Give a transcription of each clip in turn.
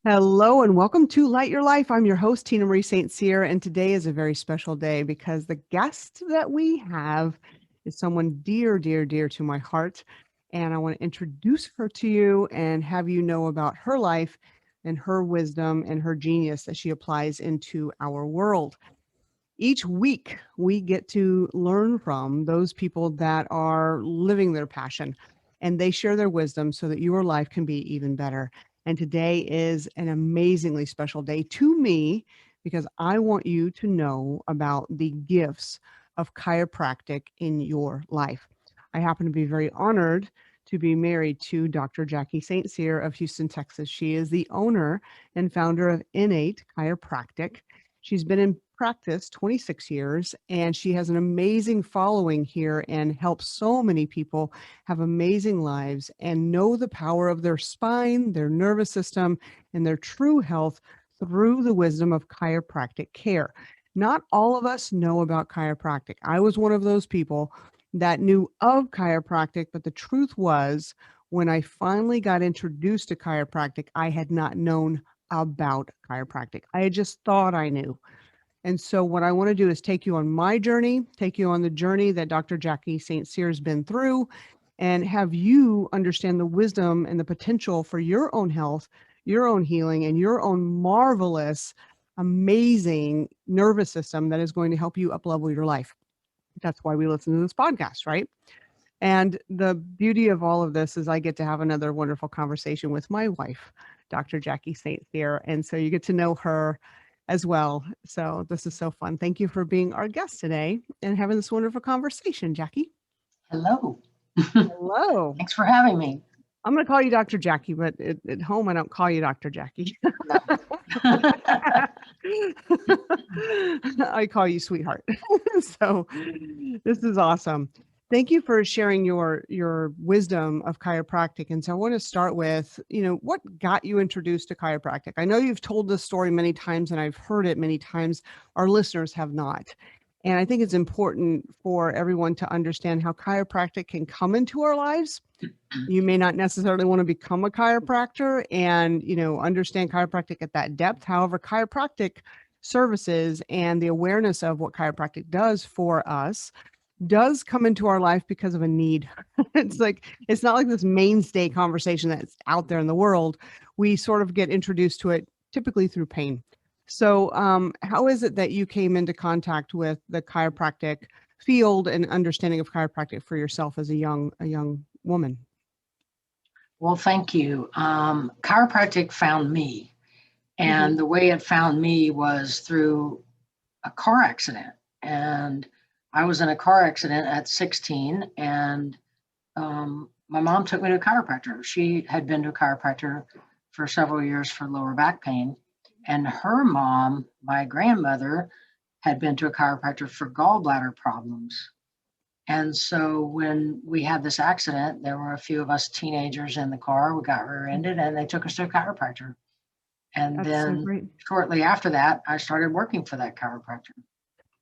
Hello and welcome to Light Your Life. I'm your host, Tina Marie St.Cyr, and today is a very special day because the guest that we have is someone dear, dear, dear to my heart. And I want to introduce her to you and have you know about her life and her wisdom and her genius that she applies into our world. Each week, we get to learn from those people that are living their passion, and they share their wisdom so that your life can be even better. And today is an amazingly special day to me because I want you to know about the gifts of chiropractic in your life. I happen to be very honored to be married to Dr. Jackie St.Cyr of Houston, Texas. She is the owner and founder of Innate Chiropractic. She's been in practice 26 years, and she has an amazing following here and helps so many people have amazing lives and know the power of their spine, their nervous system, and their true health through the wisdom of chiropractic care. Not all of us know about chiropractic. I was one of those people that knew of chiropractic, but the truth was, when I finally got introduced to chiropractic, I had not known about chiropractic. I had just thought I knew. And so what I want to do is take you on my journey, take you on the journey that Dr. Jackie St.Cyr has been through, and have you understand the wisdom and the potential for your own health, your own healing, and your own marvelous, amazing nervous system that is going to help you up-level your life. That's why we listen to this podcast, right? And the beauty of all of this is I get to have another wonderful conversation with my wife, Dr. Jackie St.Cyr. And so you get to know her as well. So this is so fun. Thank you for being our guest today and having this wonderful conversation, Jackie. Hello. Hello. Thanks for having me. I'm going to call you Dr. Jackie, but at home, I don't call you Dr. Jackie. No. I call you sweetheart. So this is awesome. Thank you for sharing your wisdom of chiropractic. And so I want to start with, what got you introduced to chiropractic? I know you've told this story many times and I've heard it many times. Our listeners have not. And I think it's important for everyone to understand how chiropractic can come into our lives. You may not necessarily want to become a chiropractor and, understand chiropractic at that depth. However, chiropractic services and the awareness of what chiropractic does for us does come into our life because of a need. It's not like this mainstay conversation that's out there in the world. We sort of get introduced to it typically through pain. So how is it that you came into contact with the chiropractic field and understanding of chiropractic for yourself as a young woman? Well, thank you. Chiropractic found me. And the way it found me was through a car accident. And I was in a car accident at 16, and my mom took me to a chiropractor. She had been to a chiropractor for several years for lower back pain. And her mom, my grandmother, had been to a chiropractor for gallbladder problems. And so when we had this accident, there were a few of us teenagers in the car. We got rear-ended and they took us to a chiropractor. And That's then so great. shortly after that, I started working for that chiropractor.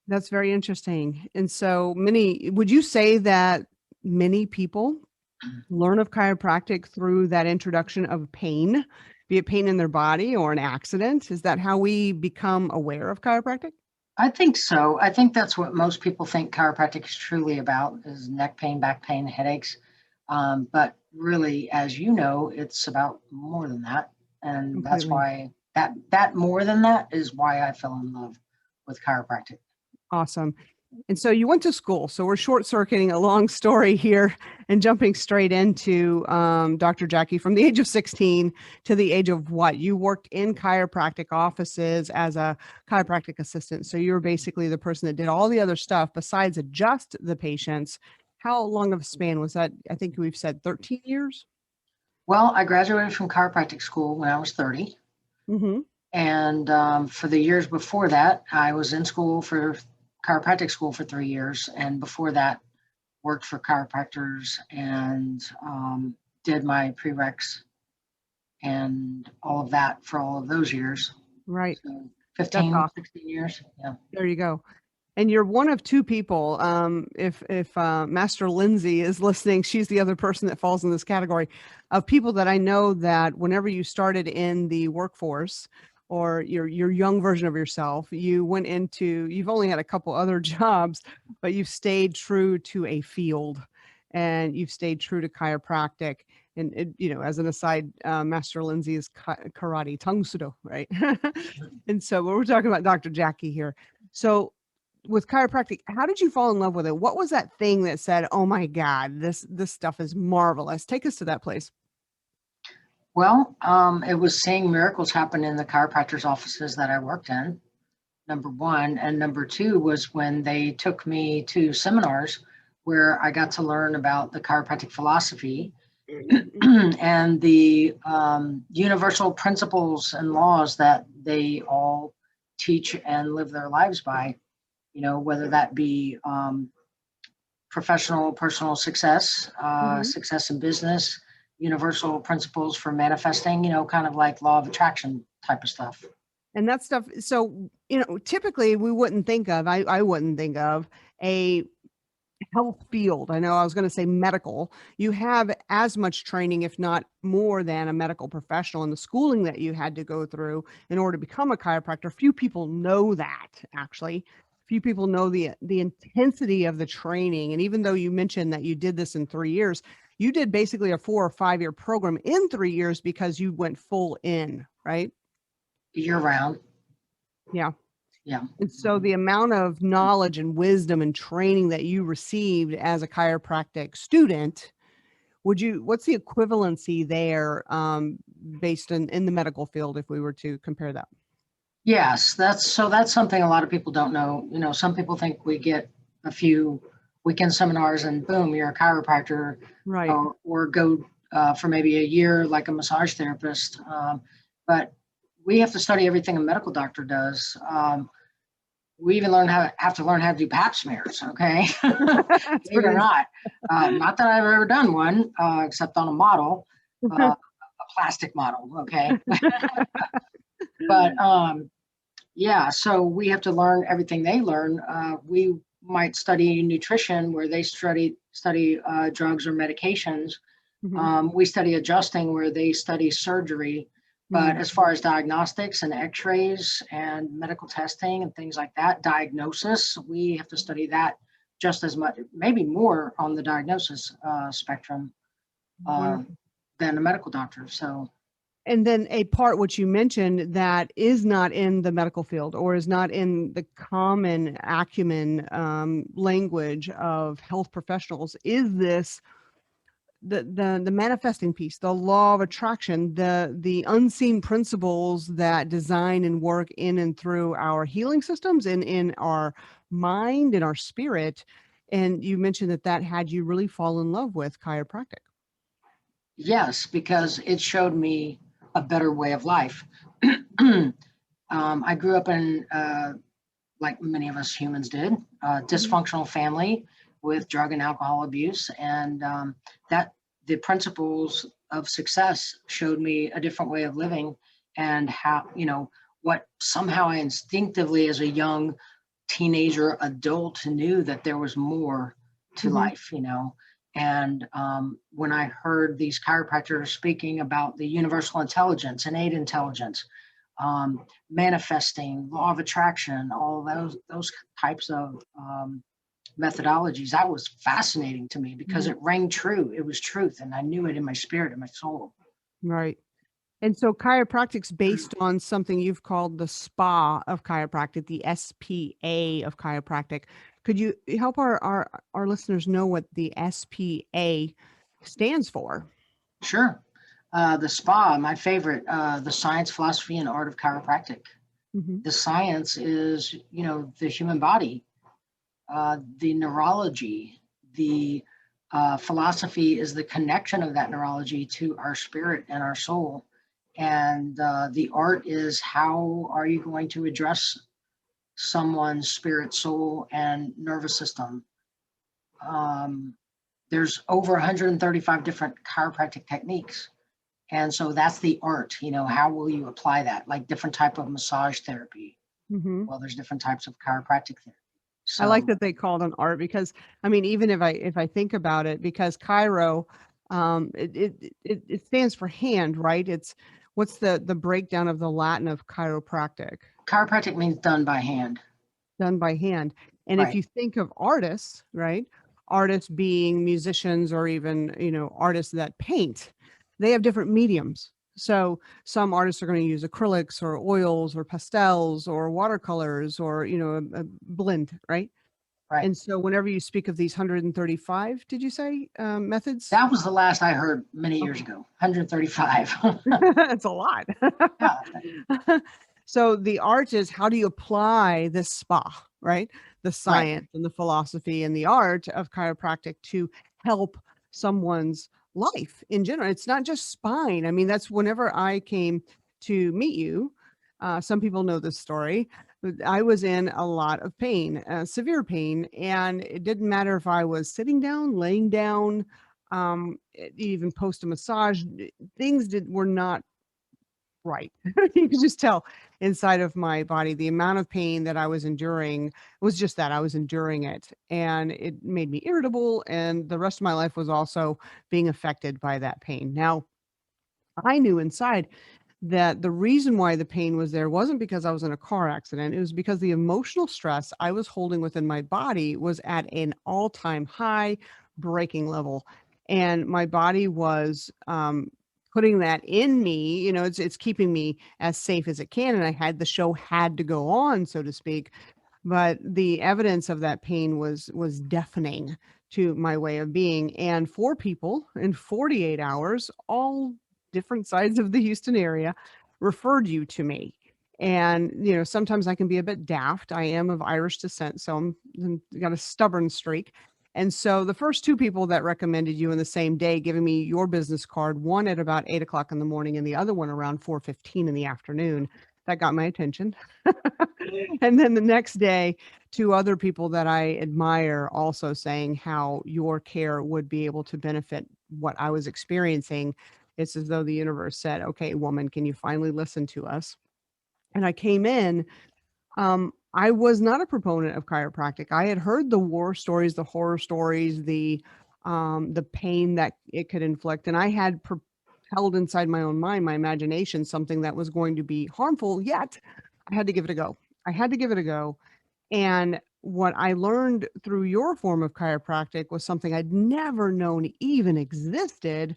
That's very interesting. And so would you say that many people learn of chiropractic through that introduction of pain, be it pain in their body or an accident? Is that how we become aware of chiropractic? I think so. I think that's what most people think chiropractic is truly about, is neck pain, back pain, headaches. But really, as you know, it's about more than that. And Completely. that's why that more than that is why I fell in love with chiropractic. Awesome. And so you went to school. So we're short circuiting a long story here and jumping straight into Dr. Jackie from the age of 16 to the age of what? You worked in chiropractic offices as a chiropractic assistant. So you were basically the person that did all the other stuff besides adjust the patients. How long of a span was that? I think we've said 13 years. Well, I graduated from chiropractic school when I was 30. Mm-hmm. And for the years before that, I was in school for chiropractic school for 3 years. And before that, worked for chiropractors and did my prereqs and all of that for all of those years. Right. So That's 15, awesome. 16 years. Yeah. There you go. And you're one of two people. If Master Lindsay is listening, she's the other person that falls in this category of people that I know that whenever you started in the workforce or your young version of yourself, you went into, you've only had a couple other jobs, but you've stayed true to a field and you've stayed true to chiropractic. And as an aside, Master Lindsay is karate tongue sudo, right? And so we're talking about Dr. Jackie here. So with chiropractic, how did you fall in love with it? What was that thing that said, "Oh my God, this stuff is marvelous"? Take us to that place. Well, it was seeing miracles happen in the chiropractors' offices that I worked in, number one. And number two was when they took me to seminars where I got to learn about the chiropractic philosophy and the universal principles and laws that they all teach and live their lives by. Whether that be professional, personal success, success in business, universal principles for manifesting, kind of like law of attraction type of stuff. And that stuff. So, typically we wouldn't think of, I wouldn't think of a health field. I know I was going to say medical. You have as much training, if not more than a medical professional, in the schooling that you had to go through in order to become a chiropractor. Few people know that, actually. Few people know the intensity of the training. And even though you mentioned that you did this in 3 years, you did basically a 4 or 5 year program in 3 years because you went full in, right? Year round. Yeah. Yeah. And so the amount of knowledge and wisdom and training that you received as a chiropractic student, what's the equivalency there, based in the medical field, if we were to compare that? Yes, that's something a lot of people don't know. Some people think we get a few weekend seminars and boom, you're a chiropractor, Right. or go for maybe a year like a massage therapist. But we have to study everything a medical doctor does. We even have to learn how to do pap smears. Okay, believe it or not. Not that I've ever done one, except on a model, a plastic model. Okay, but yeah, so we have to learn everything they learn. We might study nutrition where they study drugs or medications. We study adjusting where they study surgery. But as far as diagnostics and x-rays and medical testing and things like that, diagnosis, we have to study that just as much, maybe more on the diagnosis spectrum than a medical doctor. So. And then a part which you mentioned that is not in the medical field or is not in the common acumen language of health professionals is this the manifesting piece, the law of attraction, the unseen principles that design and work in and through our healing systems and in our mind and our spirit. And you mentioned that had you really fall in love with chiropractic. Yes, because it showed me a better way of life. I grew up in, like many of us humans did, dysfunctional family with drug and alcohol abuse. And that the principles of success showed me a different way of living and how, what somehow I instinctively as a young teenager adult knew that there was more to life, And when I heard these chiropractors speaking about the universal intelligence, innate intelligence, manifesting, law of attraction, all those types of methodologies, that was fascinating to me because it rang true. It was truth, and I knew it in my spirit and my soul. Right. And so chiropractic's based on something you've called the SPA of chiropractic, the SPA of chiropractic. Could you help our listeners know what the SPA stands for? Sure. The SPA, my favorite, the science, philosophy, and art of chiropractic. The science is, the human body, the neurology, the philosophy is the connection of that neurology to our spirit and our soul. And the art is how are you going to address someone's spirit, soul, and nervous system. There's over 135 different chiropractic techniques. And so that's the art, how will you apply that? Like different type of massage therapy. Well, there's different types of chiropractic therapy. I like So that they call it an art because, I mean, even if I think about it, because chiro, it stands for hand, right? It's what's the breakdown of the Latin of chiropractic? chiropractic means done by hand. Done by hand. And if Right. you think of artists, right? Artists being musicians or even, artists that paint, they have different mediums. So some artists are going to use acrylics or oils or pastels or watercolors or, a blend, right? Right. And so whenever you speak of these 135, did you say, methods? That was the last I heard many years Okay. ago, 135. That's a lot. Yeah. So the art is, how do you apply this spa, right? The Right. science and the philosophy and the art of chiropractic to help someone's life in general. It's not just spine. I mean, that's whenever I came to meet you. Some people know this story. But I was in a lot of pain, severe pain, and it didn't matter if I was sitting down, laying down, even post a massage. Things were not right. You could just tell inside of my body the amount of pain that I was enduring was just that I was enduring it. And it made me irritable. And the rest of my life was also being affected by that pain. Now, I knew inside that the reason why the pain was there wasn't because I was in a car accident. It was because the emotional stress I was holding within my body was at an all-time high breaking level. And my body was putting that in me, it's keeping me as safe as it can. And the show had to go on, so to speak. But the evidence of that pain was deafening to my way of being. And 4 people in 48 hours, all different sides of the Houston area, referred you to me. And sometimes I can be a bit daft. I am of Irish descent, so I'm got a stubborn streak. And so the first 2 people that recommended you in the same day, giving me your business card, one at about 8 o'clock in the morning and the other one around 4:15 in the afternoon, that got my attention. And then the next day, 2 other people that I admire also saying how your care would be able to benefit what I was experiencing. It's as though the universe said, okay, woman, can you finally listen to us? And I came in. I was not a proponent of chiropractic. I had heard the war stories, the horror stories, the pain that it could inflict, and I had held inside my own mind, my imagination, something that was going to be harmful. Yet, I had to give it a go. I had to give it a go. And what I learned through your form of chiropractic was something I'd never known even existed.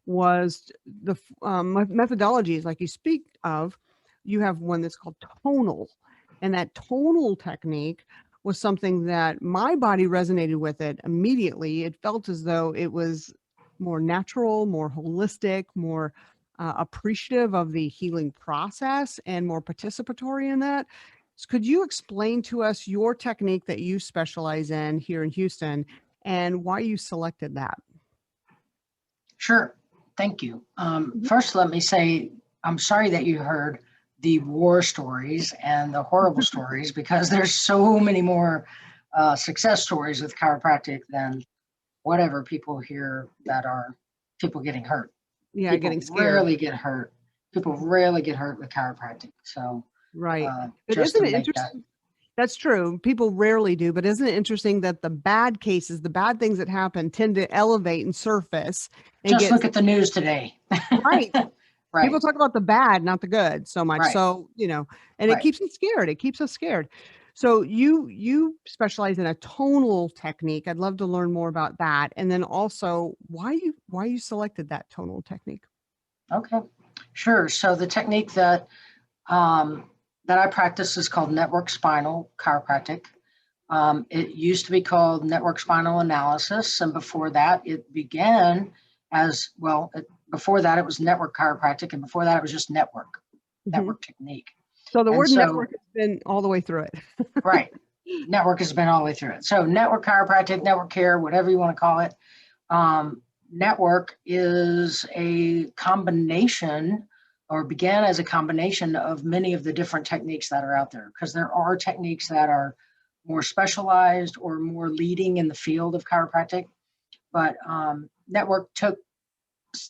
Was the methodologies like you speak of. You have one that's called tonal, and that tonal technique was something that my body resonated with it immediately. It felt as though it was more natural, more holistic, more appreciative of the healing process, and more participatory in that. So could you explain to us your technique that you specialize in here in Houston and why you selected that? Sure. Thank you. Mhm. First, let me say I'm sorry that you heard the war stories and the horrible stories, because there's so many more success stories with chiropractic than whatever people hear that are people getting hurt. Yeah, People getting scared. rarely get hurt. People rarely get hurt with chiropractic. So Right. But just to isn't it make that, interesting? That's true. People rarely do, but isn't it interesting that the bad cases, the bad things that happen tend to elevate and surface and just get look at the news today. right. People Right, talk about the bad, not the good so much. right, So, and it right. keeps us scared. It keeps us scared. So you specialize in a tonal technique. I'd love to learn more about that. And then also why you selected that tonal technique. Okay, sure. So the technique that I practice is called NetworkSpinal Chiropractic. It used to be called Network Spinal Analysis, and before that, it began as well. Before that, it was Network Chiropractic, and before that, it was just Mhm. network technique. So the And word so, network has been all the way through it. right, network has been all the way through it. So, network chiropractic, network care, whatever you want to call it. Network is a combination, or began as a combination of many of the different techniques that are out there, because there are techniques that are more specialized or more leading in the field of chiropractic. But network took,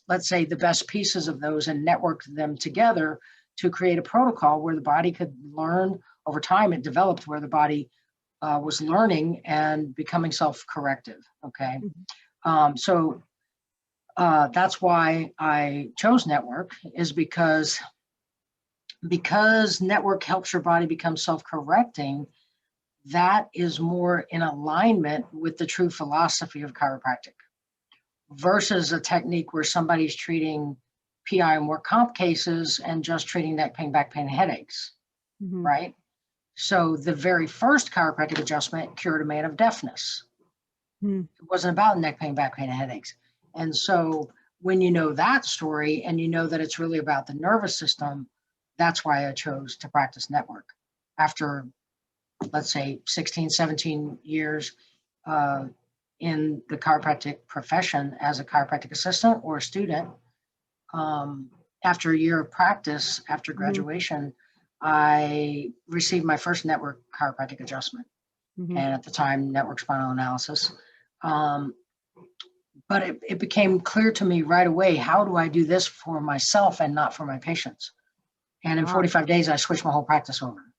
let's say, the best pieces of those and networked them together to create a protocol where the body could learn over time. It developed where the body was learning and becoming self-corrective. Okay. Mhm. So that's why I chose network, is because network helps your body become self-correcting. That is more in alignment with the true philosophy of chiropractic versus a technique where somebody's treating PI and work comp cases and just treating neck pain, back pain, headaches, Mhm. right? So the very first chiropractic adjustment cured a man of deafness. Mhm. It wasn't about neck pain, back pain, and headaches. And so when you know that story and you know that it's really about the nervous system, that's why I chose to practice network. After, let's say, 16, 17 years uh, in the chiropractic profession as a chiropractic assistant or a student, after a year of practice, after Mhm. graduation, I received my first network chiropractic adjustment. Mhm. And at the time, network spinal analysis. Um, but it became clear to me right away, how do I do this for myself and not for my patients? And in Ah. 45 days, I switched my whole practice over.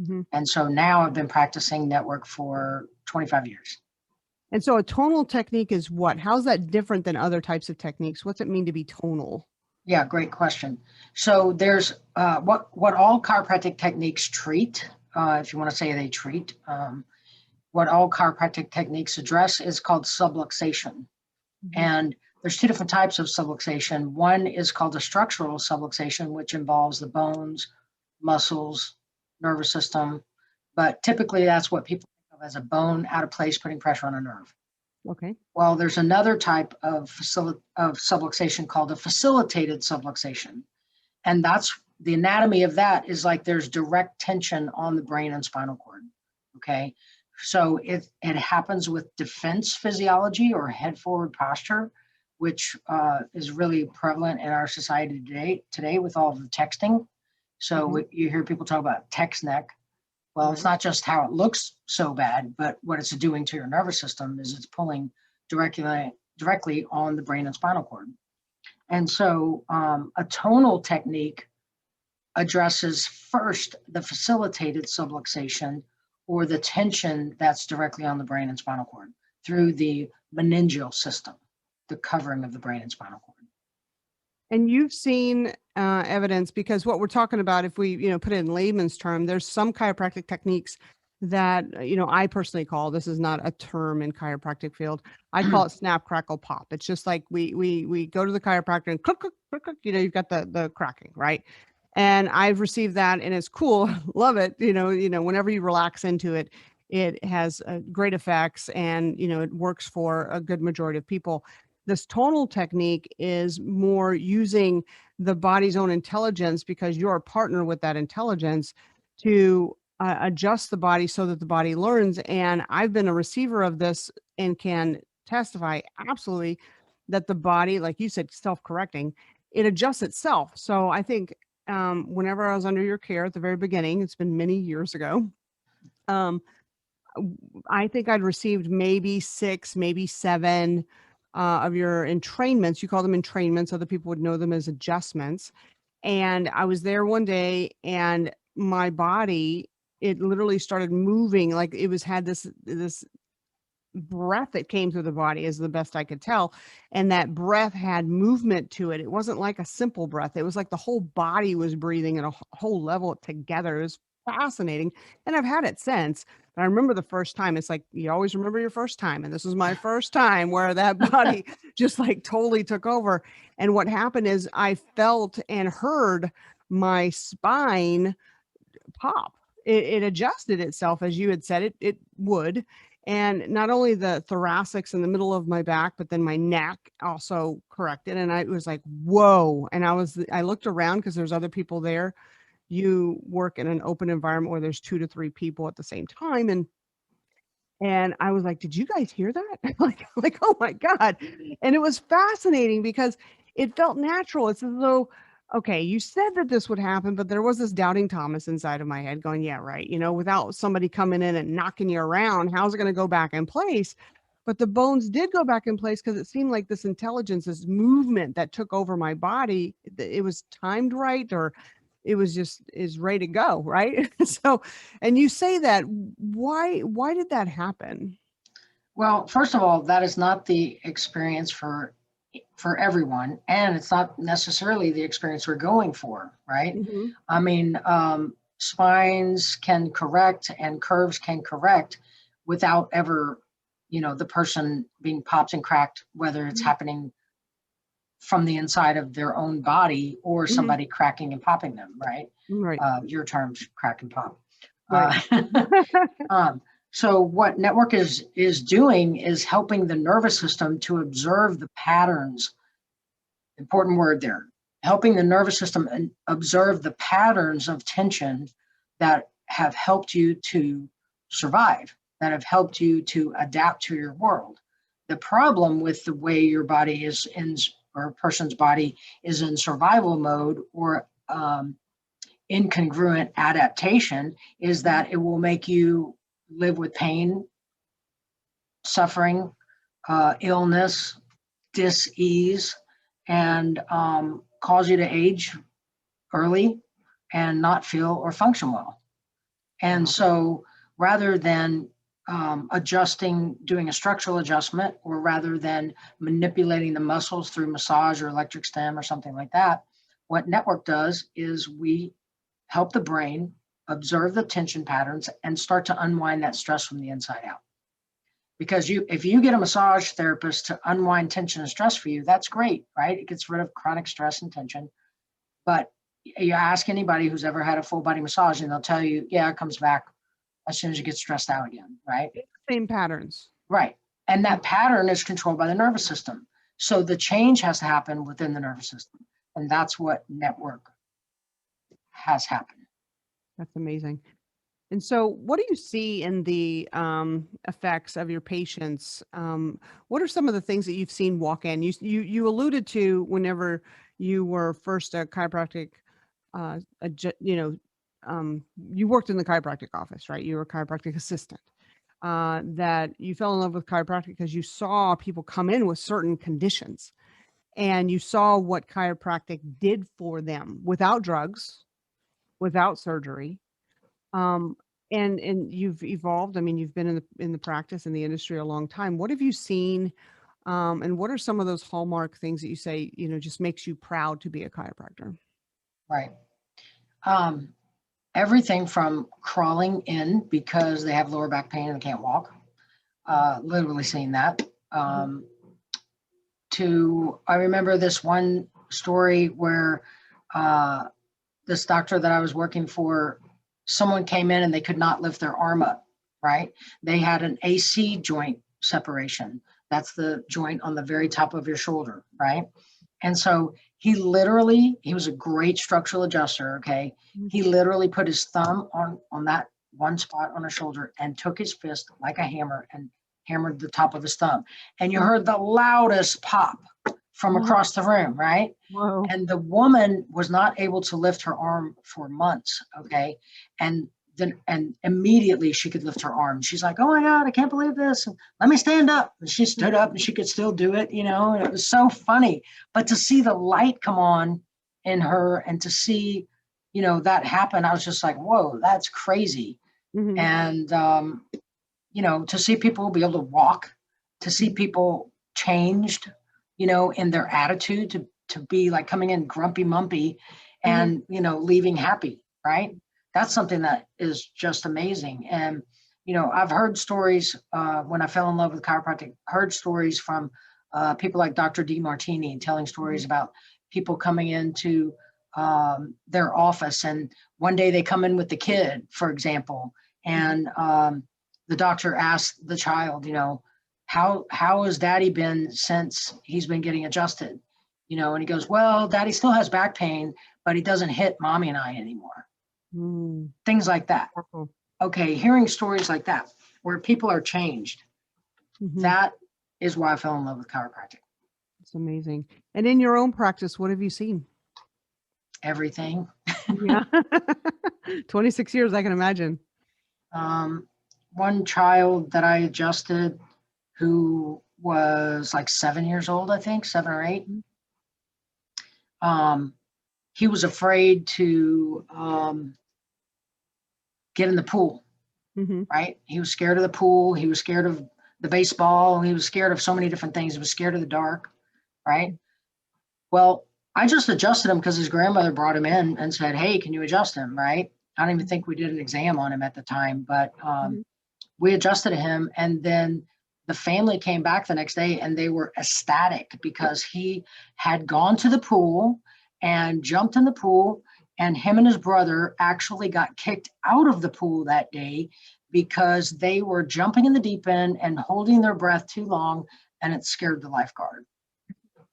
Mhm. And so now I've been practicing network for 25 years. And so a tonal technique is what? How's that different than other types of techniques? What's it mean to be tonal? Yeah, great question. So there's what all chiropractic techniques treat, if you want to say they treat, what all chiropractic techniques address is called subluxation. Mhm. And there's two different types of subluxation. One is called a structural subluxation, which involves the bones, muscles, nervous system. But typically that's what people think of as a bone out of place, putting pressure on a nerve. Okay. Well, there's another type of subluxation called a facilitated subluxation. And that's the anatomy of that is like there's direct tension on the brain and spinal cord. Okay. So it happens with defense physiology or head forward posture, which is really prevalent in our society today with all of the texting. Mhm. So you hear people talk about text neck. Well, it's Right. not just how it looks so bad, but what it's doing to your nervous system is it's pulling directly on the brain and spinal cord. And so a tonal technique addresses first the facilitated subluxation or the tension that's directly on the brain and spinal cord through the meningeal system, the covering of the brain and spinal cord. And you've seen evidence, because what we're talking about, if we, put it in layman's term, there's some chiropractic techniques that, I personally call, this is not a term in chiropractic field. I call it snap, crackle, pop. It's just like we go to the chiropractor and click, click, click, click, you've got the cracking, right? And I've received that and it's cool. Love it. Whenever you relax into it, it has great effects, and, it works for a good majority of people. This tonal technique is more using the body's own intelligence, because you're a partner with that intelligence, to adjust the body so that the body learns. And I've been a receiver of this and can testify absolutely that the body, like you said, self-correcting, it adjusts itself. So I think whenever I was under your care at the very beginning, it's been many years ago, um, I think I'd received maybe 6, maybe 7 of your entrainments. You call them entrainments. Other people would know them as adjustments. And I was there one day and my body, it literally started moving, like it was had this breath that came through the body, is the best I could tell. And that breath had movement to it. It wasn't like a simple breath. It was like the whole body was breathing at a whole level together. It was fascinating. And I've had it since. But I remember the first time. It's like you always remember your first time. And this was my first time where that body just like totally took over. And what happened is I felt and heard my spine pop. It adjusted itself, as you had said it would. And not only the thoracics in the middle of my back, but then my neck also corrected. And I was like, whoa. And I looked around because there's other people there. You work in an open environment where there's 2 to 3 people at the same time. And I was like, did you guys hear that? Like, oh my God. And it was fascinating because it felt natural. It's as though, okay, you said that this would happen, but there was this doubting Thomas inside of my head going, yeah, right. Without somebody coming in and knocking you around, how's it going to go back in place? But the bones did go back in place because it seemed like this intelligence, this movement that took over my body, it was timed right, or it was just is ready to go, right? So, and you say that, why did that happen? Well, first of all, that is not the experience for everyone, and it's not necessarily the experience we're going for, right? Hmm. I mean, spines can correct and curves can correct without ever, the person being popped and cracked, whether it's happening from the inside of their own body or Hmm. somebody cracking and popping them, right? Right. Your terms, crack and pop. Right. Um, so what network is doing is helping the nervous system to observe the patterns. Important word there. Helping the nervous system observe the patterns of tension that have helped you to survive, that have helped you to adapt to your world. The problem with the way your body is in, or a person's body is in survival mode or incongruent adaptation, is that it will make you live with pain, suffering, illness, dis-ease, and cause you to age early and not feel or function well. And Wow. so rather than adjusting, doing a structural adjustment, or rather than manipulating the muscles through massage or electric stim or something like that, what network does is we help the brain observe the tension patterns and start to unwind that stress from the inside out. Because if you get a massage therapist to unwind tension and stress for you, that's great, right? It gets rid of chronic stress and tension. But you ask anybody who's ever had a full body massage and they'll tell you, yeah, it comes back as soon as you get stressed out again, right? It's the same patterns. Right. And that pattern is controlled by the nervous system. So the change has to happen within the nervous system. And that's what network has happened. That's amazing. And so, what do you see in the effects of your patients? What are some of the things that you've seen walk in? You alluded to whenever you were first a chiropractic, you worked in the chiropractic office, right? You were a chiropractic assistant. That you fell in love with chiropractic because you saw people come in with certain conditions, and you saw what chiropractic did for them without drugs, without surgery. Um, and you've evolved. I mean, you've been in the practice in the industry a long time. What have you seen? And what are some of those hallmark things that you say, just makes you proud to be a chiropractor? Right. Um, Everything from crawling in because they have lower back pain and they can't walk, literally seeing that. Mhm. I remember this one story where uh, this doctor that I was working for, someone came in and they could not lift their arm up, right? They had an AC joint separation. That's the joint on the very top of your shoulder, right? And so he was a great structural adjuster, okay? Mhm. He literally put his thumb on that one spot on his shoulder and took his fist like a hammer and hammered the top of his thumb. And you heard the loudest pop from Wow. across the room, right? Whoa. And the woman was not able to lift her arm for months, okay? And immediately she could lift her arm. She's like, oh my God, I can't believe this. And let me stand up. And she stood up and she could still do it, and it was so funny. But to see the light come on in her and to see, that happen, I was just like, whoa, that's crazy. Mhm. And, to see people be able to walk, to see people changed, in their attitude to be like coming in grumpy mumpy Mhm. and, leaving happy, right? That's something that is just amazing. And, I've heard stories when I fell in love with chiropractic, heard stories from people like Dr. Demartini telling stories Mhm. about people coming into their office. And one day they come in with the kid, for example, Mhm. and the doctor asked the child, how has daddy been since he's been getting adjusted? And he goes, well, daddy still has back pain, but he doesn't hit mommy and I anymore. Mm. Things like that. Powerful. Okay, hearing stories like that where people are changed, Mhm. that is why I fell in love with chiropractic. It's amazing. And in your own practice, what have you seen? Everything. Yeah. 26 years, I can imagine. Um, One child that I adjusted who was like 7 years old, I think, 7 or 8. Mhm. Um, he was afraid to get in the pool, right? He was scared of the pool. He was scared of the baseball. He was scared of so many different things. He was scared of the dark, right? Well, I just adjusted him because his grandmother brought him in and said, hey, can you adjust him, right? I don't even think we did an exam on him at the time, but we adjusted him. And then the family came back the next day and they were ecstatic because he had gone to the pool and jumped in the pool, and him and his brother actually got kicked out of the pool that day because they were jumping in the deep end and holding their breath too long, and it scared the lifeguard.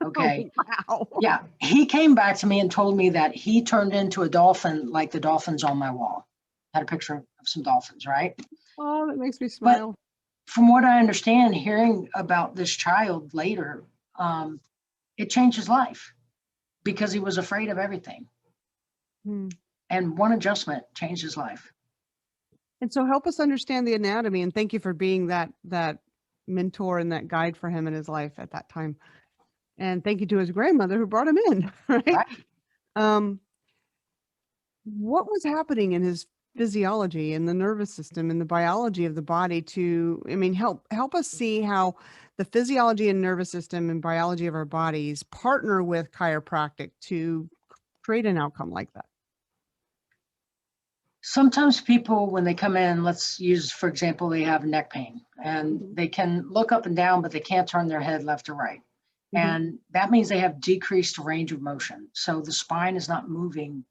Okay. Oh, wow. Yeah. He came back to me and told me that he turned into a dolphin, like the dolphins on my wall. Had a picture of some dolphins, right? Oh, that makes me smile. But from what I understand, hearing about this child later, it changed his life because he was afraid of everything. And one adjustment changed his life. And so help us understand the anatomy, and thank you for being that mentor and that guide for him in his life at that time. And thank you to his grandmother who brought him in, right? What was happening in his physiology and the nervous system and the biology of the body to, I mean, help us see how the physiology and nervous system and biology of our bodies partner with chiropractic to create an outcome like that? Sometimes people, when they come in, let's use, for example, they have neck pain and they can look up and down, but they can't turn their head left or right. And that means they have decreased range of motion. So the spine is not moving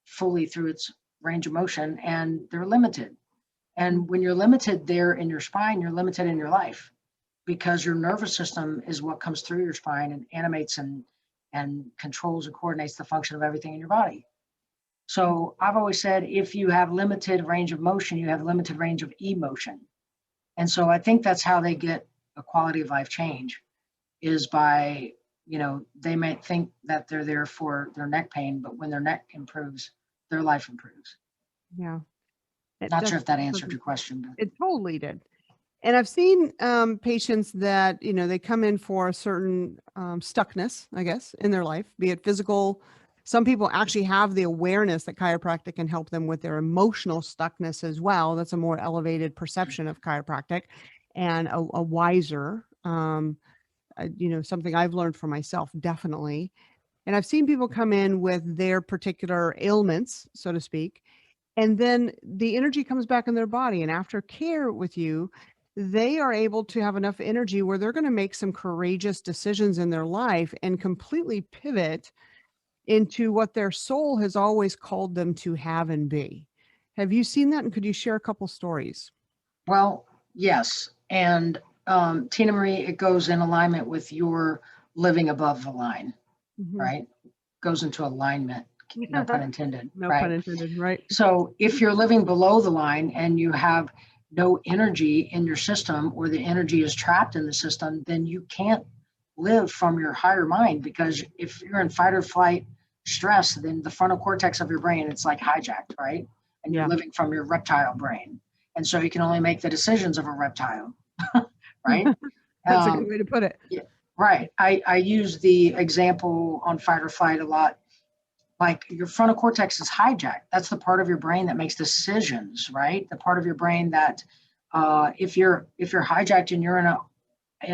fully through its range of motion, and they're limited. And when you're limited there in your spine, you're limited in your life, because your nervous system is what comes through your spine and animates and controls and coordinates the function of everything in your body. So I've always said, if you have limited range of motion, you have limited range of emotion. And so I think that's how they get a quality of life change, is by, you know, they might think that they're there for their neck pain, but when their neck improves, their life improves. Yeah. Not sure if that answered your question. But it totally did. And I've seen patients that, you know, they come in for a certain stuckness, I guess, in their life, be it physical. Some people actually have the awareness that chiropractic can help them with their emotional stuckness as well. That's a more elevated perception of chiropractic and a wiser, you know, something I've learned for myself, definitely. And I've seen people come in with their particular ailments, so to speak, and then the energy comes back in their body. And after care with you, they are able to have enough energy where they're going to make some courageous decisions in their life and completely pivot into what their soul has always called them to have and be. Have you seen that? And could you share a couple stories? Well, yes. And Tina Marie, it goes in alignment with your living above the line, right? Goes into alignment, no pun intended. No right? pun intended, right? So if you're living below the line and you have no energy in your system, or the energy is trapped in the system, then you can't live from your higher mind, because if you're in fight or flight stress, then the frontal cortex of your brain, it's like hijacked, right? And you're living from your reptile brain. And so you can only make the decisions of a reptile, right? That's a good way to put it. Yeah, right. I use the example on fight or flight a lot. Like, your frontal cortex is hijacked. That's the part of your brain that makes decisions, right? The part of your brain that if you're hijacked and you're in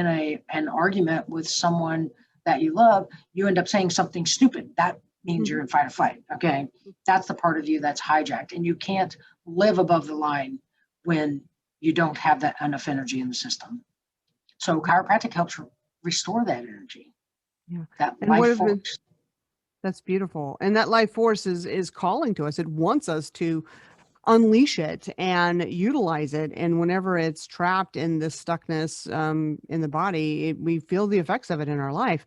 an argument with someone that you love, you end up saying something stupid. That means you're in fight or flight. Okay. That's the part of you that's hijacked. And you can't live above the line when you don't have that enough energy in the system. So chiropractic helps restore that energy. Yeah. That And life force. That's beautiful. And that life force is calling to us. It wants us to unleash it and utilize it. And whenever it's trapped in this stuckness in the body, we feel the effects of it in our life.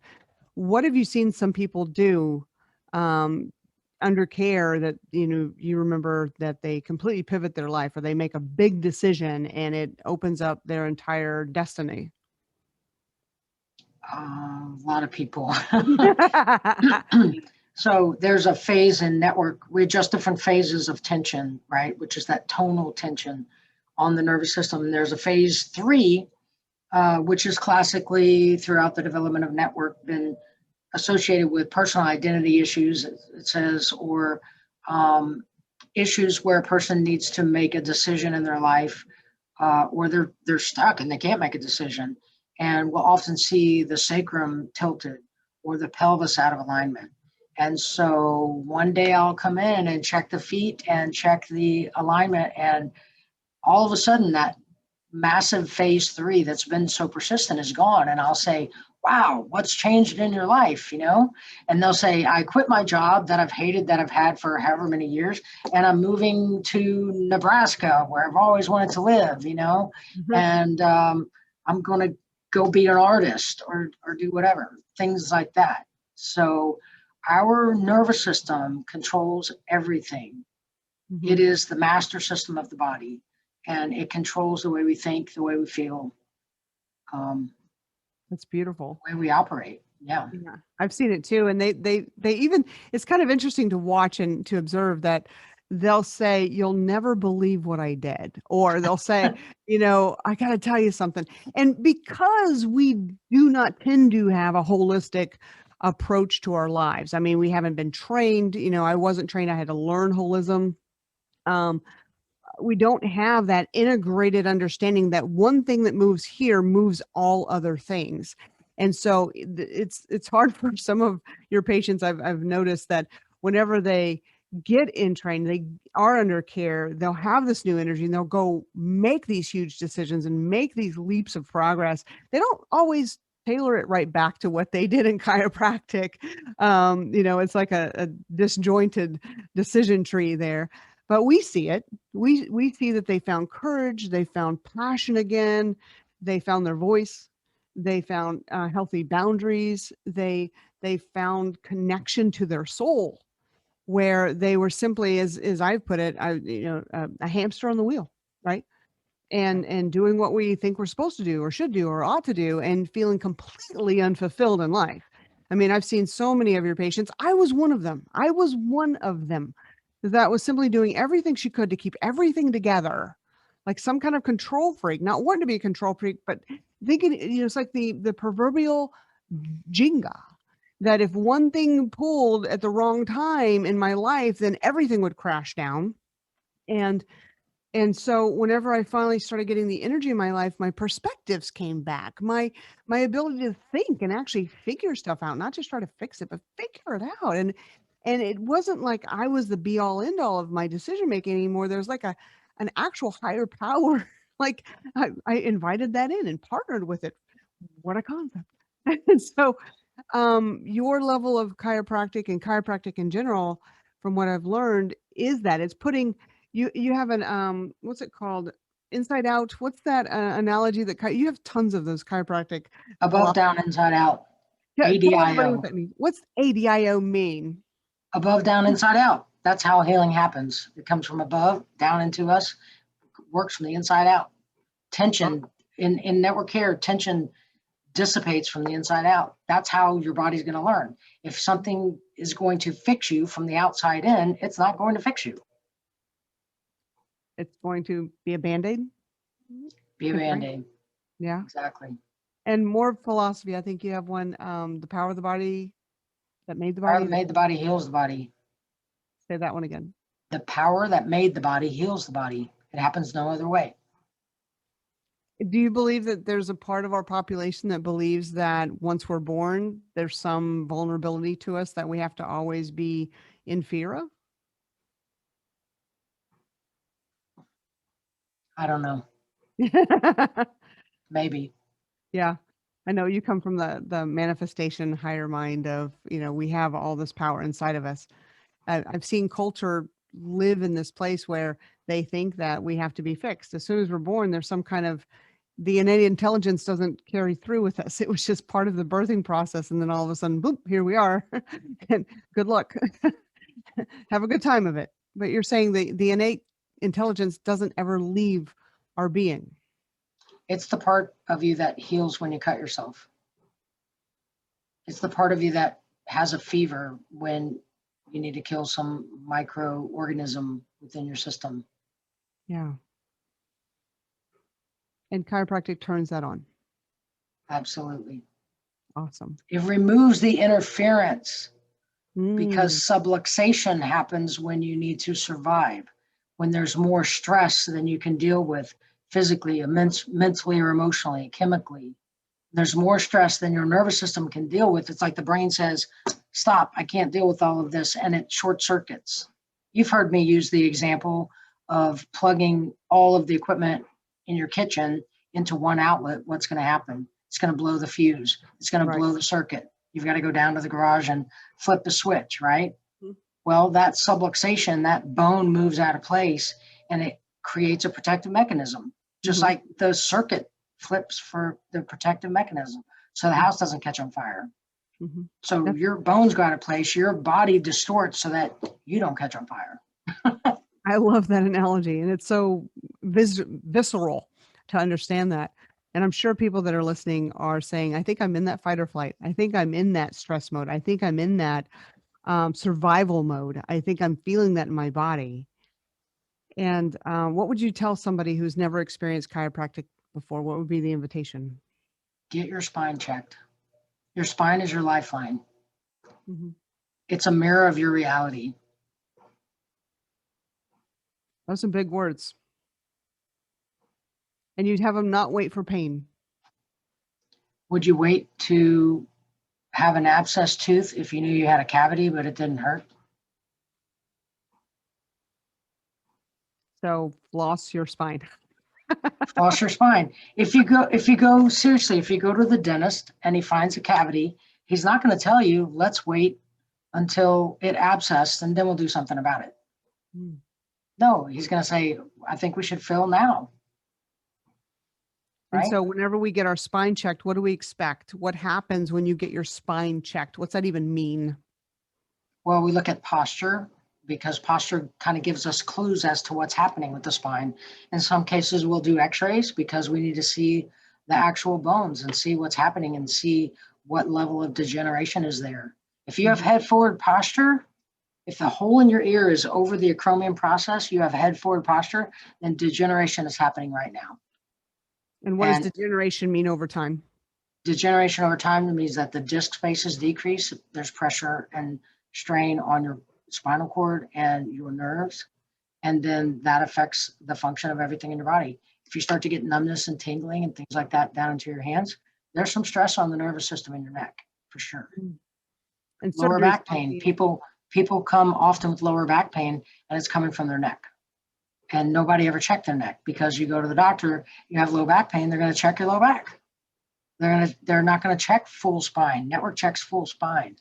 What have you seen some people do under care that, you know, you remember that they completely pivot their life, or they make a big decision and it opens up their entire destiny? A lot of people. So there's a phase in network. We adjust different phases of tension, right? Which is that tonal tension on the nervous system. And there's a phase 3, which is classically throughout the development of network been associated with personal identity issues, it says, or issues where a person needs to make a decision in their life, or they're stuck and they can't make a decision. And we'll often see the sacrum tilted or the pelvis out of alignment. And so one day I'll come in and check the feet and check the alignment, and all of a sudden that massive phase 3 that's been so persistent is gone. And I'll say, wow, what's changed in your life, And they'll say, I quit my job that I've hated, that I've had for however many years, and I'm moving to Nebraska where I've always wanted to live, Mhm. and I'm going to go be an artist or do whatever, things like that. So our nervous system controls everything. It Mhm. is the master system of the body, and it controls the way we think, the way we feel, That's beautiful. the way we operate. Yeah. Yeah, I've seen it too. And they even, it's kind of interesting to watch and to observe that they'll say, you'll never believe what I did. Or they'll say, I got to tell you something. And because we do not tend to have a holistic approach to our lives, I mean, we haven't been trained, I wasn't trained, I had to learn holism. We don't have that integrated understanding that one thing that moves here moves all other things. And so it's hard for some of your patients. I've noticed that whenever they get in training, they are under care, they'll have this new energy and they'll go make these huge decisions and make these leaps of progress. They don't always tailor it right back to what they did in chiropractic. It's like a disjointed decision tree there, but we see it. We see that they found courage, they found passion again, they found their voice, they found healthy boundaries, they found connection to their soul, where they were simply, as I've put it, a hamster on the wheel, right? And doing what we think we're supposed to do or should do or ought to do, and feeling completely unfulfilled in life. I mean, I've seen so many of your patients. I was one of them. That was simply doing everything she could to keep everything together, like some kind of control freak, not wanting to be a control freak, but thinking, it's like the proverbial Jenga, that if one thing pulled at the wrong time in my life, then everything would crash down. And so whenever I finally started getting the energy in my life, my perspectives came back. My ability to think and actually figure stuff out, not just try to fix it, but figure it out. And it wasn't like I was the be all end all of my decision making anymore. There's like an actual higher power. Like I invited that in and partnered with it. What a concept. And so your level of chiropractic and chiropractic in general, from what I've learned, is that it's putting you have an what's it called, inside out, what's that analogy that you have tons of those chiropractic Above, philosophy. down, inside out. Tell everybody what ADIO. that means. What's ADIO mean? Above, down, inside out. That's how healing happens. It comes from above, down into us, works from the inside out. Tension in network care, tension dissipates from the inside out. That's how your body's going to learn. If something is going to fix you from the outside in, it's not going to fix you. It's going to be a band-aid. Be a band-aid. Yeah. Exactly. And more philosophy. I think you have one, the power of the body that made the Power body. that made the body heals the body. Say that one again. The power that made the body heals the body. It happens no other way. Do you believe that there's a part of our population that believes that once we're born, there's some vulnerability to us that we have to always be in fear of? I don't know. Maybe. Yeah. I know you come from the manifestation higher mind of, we have all this power inside of us. I've seen culture live in this place where they think that we have to be fixed. As soon as we're born, there's some kind of, the innate intelligence doesn't carry through with us. It was just part of the birthing process. And then all of a sudden, boop, here we are. And good luck. Have a good time of it. But you're saying the innate intelligence doesn't ever leave our being. It's the part of you that heals when you cut yourself. It's the part of you that has a fever when you need to kill some microorganism within your system. Yeah. And chiropractic turns that on. Absolutely. Awesome. It removes the interference because Mm, subluxation happens when you need to survive, when there's more stress than you can deal with physically, mentally, or emotionally, chemically. There's more stress than your nervous system can deal with. It's like the brain says, stop, I can't deal with all of this, and it short circuits. You've heard me use the example of plugging all of the equipment in your kitchen into one outlet. What's going to happen? It's going to blow the fuse. It's going to right. blow the circuit. You've got to go down to the garage and flip the switch, right? Mhm. Well, that subluxation, that bone moves out of place and it creates a protective mechanism, just Mhm. like the circuit flips for the protective mechanism so the house doesn't catch on fire. Mhm. So your bones go out of place, your body distorts so that you don't catch on fire. I love that analogy, and it's so visceral to understand that. And I'm sure people that are listening are saying, "I think I'm in that fight or flight. I think I'm in that stress mode. I think I'm in that survival mode. I think I'm feeling that in my body." And what would you tell somebody who's never experienced chiropractic before? What would be the invitation? Get your spine checked. Your spine is your lifeline. Mhm. It's a mirror of your reality. Those are some big words. And you'd have them not wait for pain. Would you wait to have an abscessed tooth if you knew you had a cavity but it didn't hurt? So floss your spine. Floss your spine. If you go seriously, if you go to the dentist and he finds a cavity, he's not going to tell you, let's wait until it abscessed and then we'll do something about it. Mm. No, he's going to say, I think we should fill now. And Right? so whenever we get our spine checked, what do we expect? What happens when you get your spine checked? What's that even mean? Well, we look at posture because posture kind of gives us clues as to what's happening with the spine. In some cases, we'll do x-rays because we need to see the actual bones and see what's happening and see what level of degeneration is there. If you have Mhm. head forward posture, if the hole in your ear is over the acromion process, you have head forward posture, then degeneration is happening right now. And what does And degeneration mean over time? degeneration over time means that the disc spaces decrease. There's pressure and strain on your spinal cord and your nerves. And then that affects the function of everything in your body. If you start to get numbness and tingling and things like that down into your hands, there's some stress on the nervous system in your neck for sure. Mm. And Lower surgery is back pain. probably People come often with lower back pain and it's coming from their neck. And nobody ever checked their neck because you go to the doctor, you have low back pain, they're going to check your low back. They're not going to check full spine. Network checks full spine.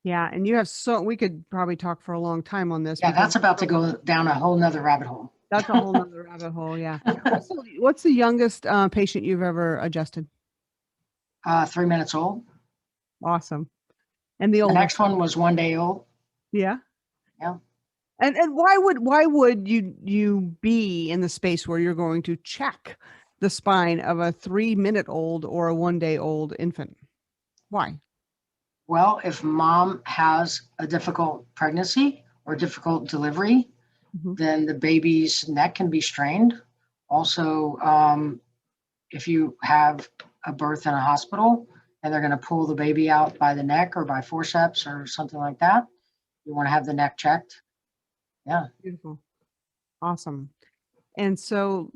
yeah, and you have we could probably talk for a long time on this Yeah, because that's about to go down a whole nother rabbit hole. that's a whole nother rabbit hole. Yeah. What's the youngest patient you've ever adjusted? 3 minutes old. Awesome. And the The oldest? next one was 1 day old. Yeah. Yeah. And why would you be in the space where you're going to check the spine of a 3 minute old or a 1 day old infant? Why? Well, if mom has a difficult pregnancy or difficult delivery, Mhm. then the baby's neck can be strained. Also, if you have a birth in a hospital and they're going to pull the baby out by the neck or by forceps or something like that, you want to have the neck checked. Yeah. Beautiful. Awesome. And so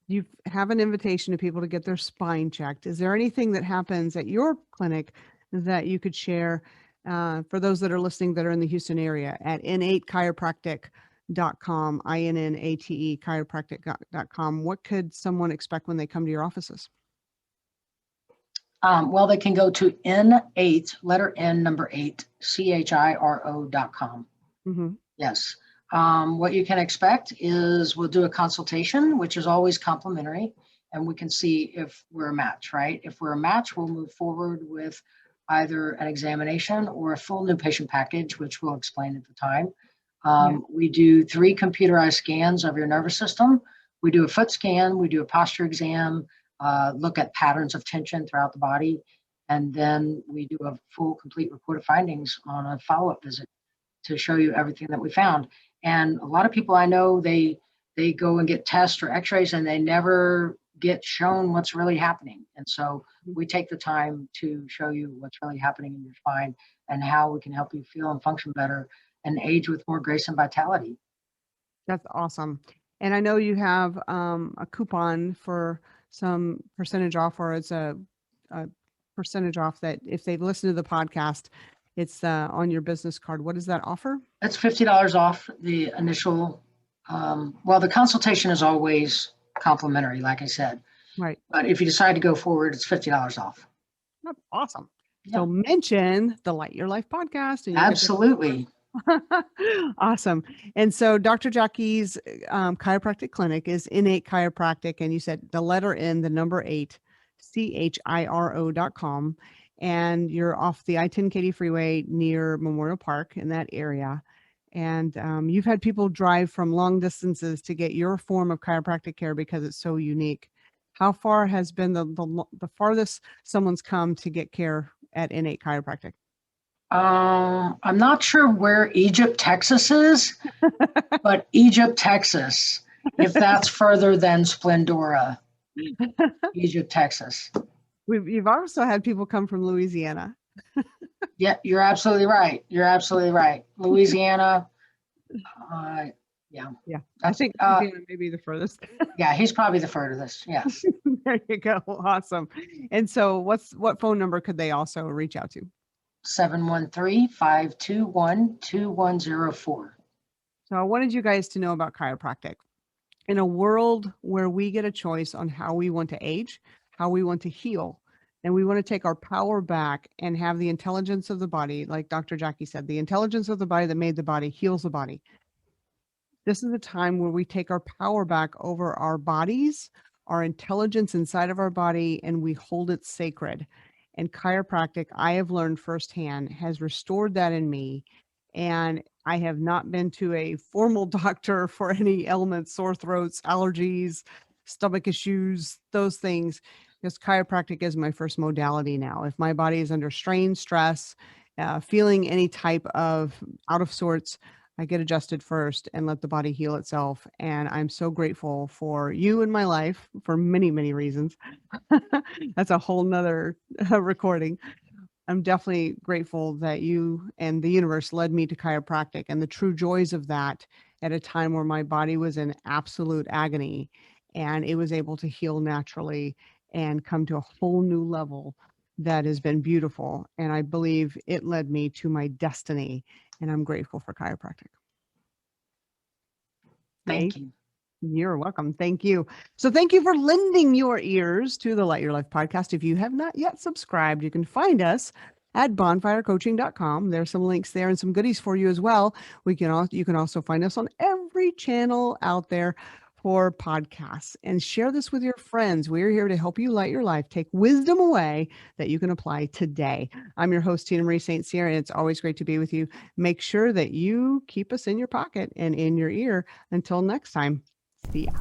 you have an invitation to people to get their spine checked. Is there anything that happens at your clinic that you could share for those that are listening that are in the Houston area at innatechiropractic.com, INNATE chiropractic.com? What could someone expect when they come to your offices? Well, they can go to N8, letter N, number 8, CHIRO.com. Mm-hmm. Yes. What you can expect is we'll do a consultation, which is always complimentary, and we can see if we're a match, right? If we're a match, we'll move forward with either an examination or a full new patient package, which we'll explain at the time. Yeah. We do 3 computerized scans of your nervous system. We do a foot scan, we do a posture exam, look at patterns of tension throughout the body, and then we do a full, complete report of findings on a follow-up visit to show you everything that we found. And a lot of people I know, they go and get tests or x-rays and they never get shown what's really happening. And so we take the time to show you what's really happening in your spine and how we can help you feel and function better and age with more grace and vitality. That's awesome. And I know you have a coupon for some percentage off, or it's a percentage off that if they've listened to the podcast, it's on your business card. What is that offer? That's $50 off the initial. Well, the consultation is always complimentary, like I said. Right. But if you decide to go forward, it's $50 off. That's awesome. Yeah. So mention the Light Your Life podcast. And you Absolutely. Awesome. And so Dr. Jackie's chiropractic clinic is Innate Chiropractic. And you said the letter N, the number 8, CHIRO.com. And you're off the I-10 Katy Freeway near Memorial Park in that area. And you've had people drive from long distances to get your form of chiropractic care because it's so unique. How far has been the farthest someone's come to get care at Innate Chiropractic? I'm not sure where Egypt, Texas is, but Egypt, Texas, if that's further than Splendora, Egypt, Texas. You've also had people come from Louisiana. Yeah, you're absolutely right. You're absolutely right. Louisiana. Yeah. I think Louisiana may be the furthest. Yeah, he's probably the furthest. Yes. There you go. Awesome. And so what phone number could they also reach out to? 713-521-2104. So I wanted you guys to know about chiropractic. In a world where we get a choice on how we want to age, how we want to heal, and we want to take our power back and have the intelligence of the body, like Dr. Jackie said, the intelligence of the body that made the body heals the body. This is a time where we take our power back over our bodies, our intelligence inside of our body, and we hold it sacred. And chiropractic, I have learned firsthand, has restored that in me. And I have not been to a formal doctor for any ailments, sore throats, allergies, stomach issues, those things, because chiropractic is my first modality now. If my body is under strain, stress, feeling any type of out of sorts, I get adjusted first and let the body heal itself. And I'm so grateful for you in my life for many, many reasons. That's a whole nother recording. I'm definitely grateful that you and the universe led me to chiropractic and the true joys of that at a time where my body was in absolute agony and it was able to heal naturally and come to a whole new level that has been beautiful. And I believe it led me to my destiny. And I'm grateful for chiropractic. Thank you. You're welcome. Thank you. So thank you for lending your ears to the Light Your Life podcast. If you have not yet subscribed, you can find us at bonfirecoaching.com. There's some links there and some goodies for you as well. You can also find us on every channel out there for podcasts, and share this with your friends. We're here to help you light your life, take wisdom away that you can apply today. I'm your host, Tina Marie St.Cyr, and it's always great to be with you. Make sure that you keep us in your pocket and in your ear. Until next time, see ya.